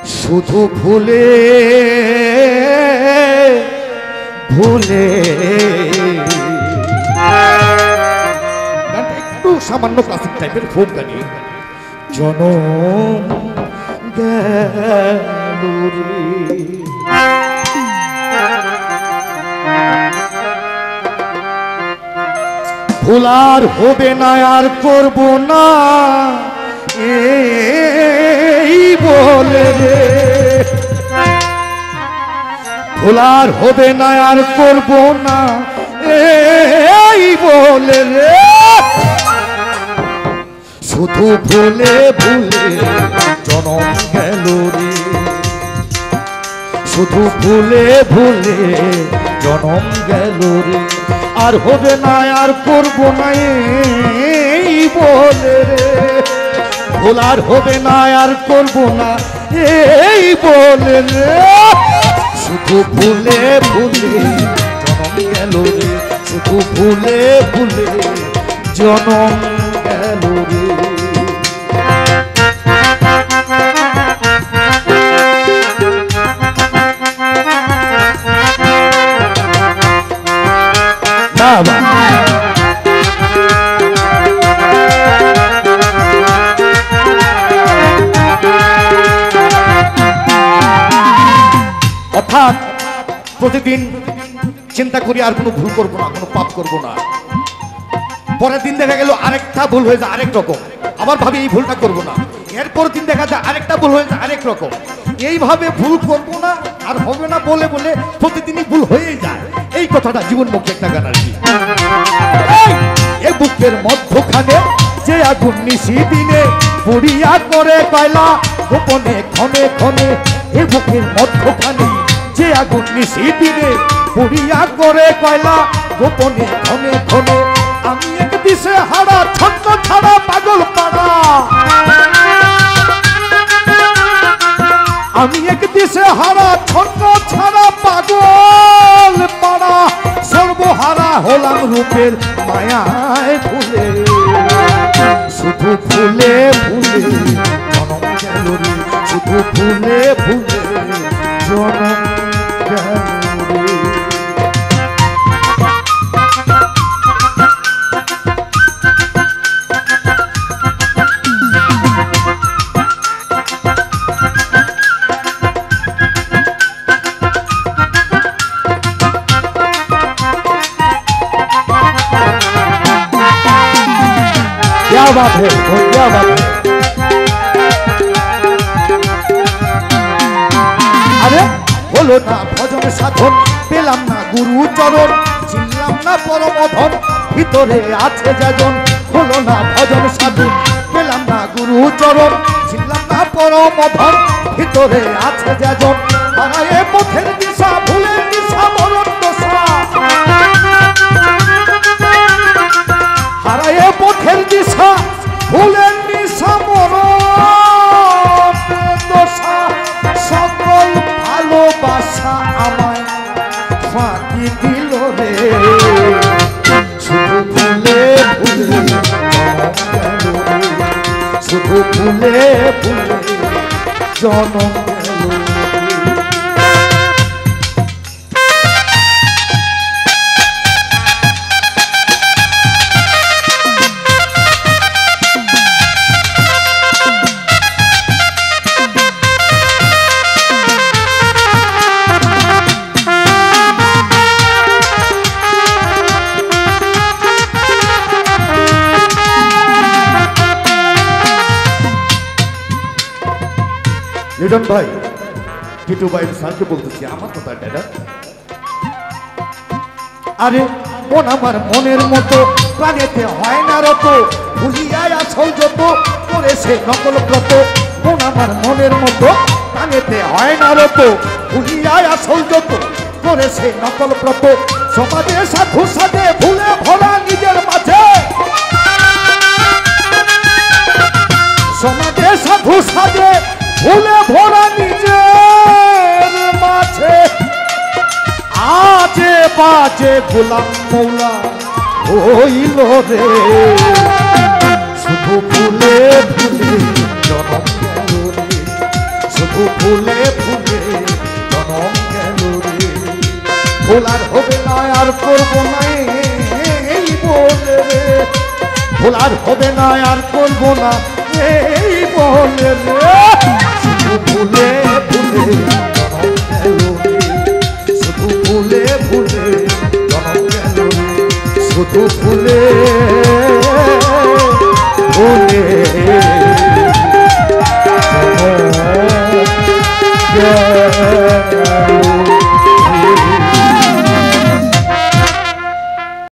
শুধু ভুলে ভুলে একটু সামান্য ক্লাসিক টাইপের ফোক গানি জনম গেল রে। ভুল আর হবে না আর করব না এই বলে রে। ভুল আর হবে না আর করব না এই বলে রে। শুধু ভুলে ভুলে জনম গেল রে। শুধু ভুলে ভুলে জনম গেল রে। আর হবে না আর করব না এই বলে রে। ভুল আর হবে না আর করব না এই বলে রে। শুধু ভুলে ভুলে জনম গেল রে। শুধু ভুলে ভুলে জনম গেল রে। অর্থাৎ প্রতিদিন চিন্তা করি আর কোনো ভুল করবো না, কোনো পাপ করবো না। পরের দিন দেখা গেল আরেকটা ভুল হয়ে যায় আরেক রকম, আবার ভাবি এই ভুলটা করবো না। এরপর দিন দেখা যায় আরেকটা ভুল হয়ে যায় আরেক রকম। এইভাবে ভুল করবো না আর হবে না বলে বলে প্রতিদিনই ভুল হয়েই যায়। এই কথাটা জীবনমুখী একটা গান আর কি। এই বুকের মধ্যখানে যে আগুন নিশি দিনে পুড়িয়া করে কয়লা গোপনে ক্ষণে ক্ষণে। এই বুকের মধ্যখানে যে আগুন নিশি দিনে পুড়িয়া করে কয়লা গোপনে ক্ষণে ক্ষণে। আমি এক দিশে হারা ছন্ন ছাড়া পাগল পাড়া। আমি এক দিশে হারা ছন্ন ছাড়া পাগল পাড়া। সর্বহারা হলাম রূপের মায়ায় ভুলে। শুধু ভুলে ভুলে জনম গেল রে। শুধু ভুলে ভুলে জনম গেল রে। क्या बात है, क्या बात है। अरे হলো না ভজন সাধন, পেলাম না গুরু চরণ, চিনলাম না পরম ধন, ভিতরে আছে যাজন। হলো না ভজন সাধন, পেলাম না গুরু চরণ, চিনলাম না পরম ধন, ভিতরে আছে যাজন। হারায়ে পথের দিশা, ভুলের দিশা মরণ দশা। হারায়ে পথের দিশা, ভুলের দিশা মরণ দশা। সকল ভালোবাসা আমায় ফাঁকি দিল রে। শুধু ভুলে ভুলে জনম গেল রে। শুধু ভুলে ভুলে জনম গেল রে। লিটন ভাই, টিটু ভাই স্যারকে বলতেছি আমার কথা দাদা। আরে মন আমার মনের মতো, প্রাণেতে হয় না রত, ভুলিয়ায় আসল যত করেছে নকল ব্রত। মন আমার মনের মতো, প্রাণেতে হয় না রত, ভুলিয়ায় আসল যত করেছে নকল ব্রত। সমাজে সাধু সাজে ভুলে ভরা নিজের মাঝে। সমাজে সাধু সাজে ভুলে ভরা নিজের মাঝে। আজে বাজে গোলাম মৌলা হইল রে। শুধু ভুলে ভুলে জনম গেল রে। শুধু ফুলে ফুলে জনম গেল রে। ভুল আর হবে না আর করবো না এই বলে রে, ভুল আর হবে না আর করবো না এই বলে রে। শুধু ফুলে ফুলে জনম গেল রে, শুধু ফুলে ফুলে জনম গেল রে, শুধু ফুলে ফুলে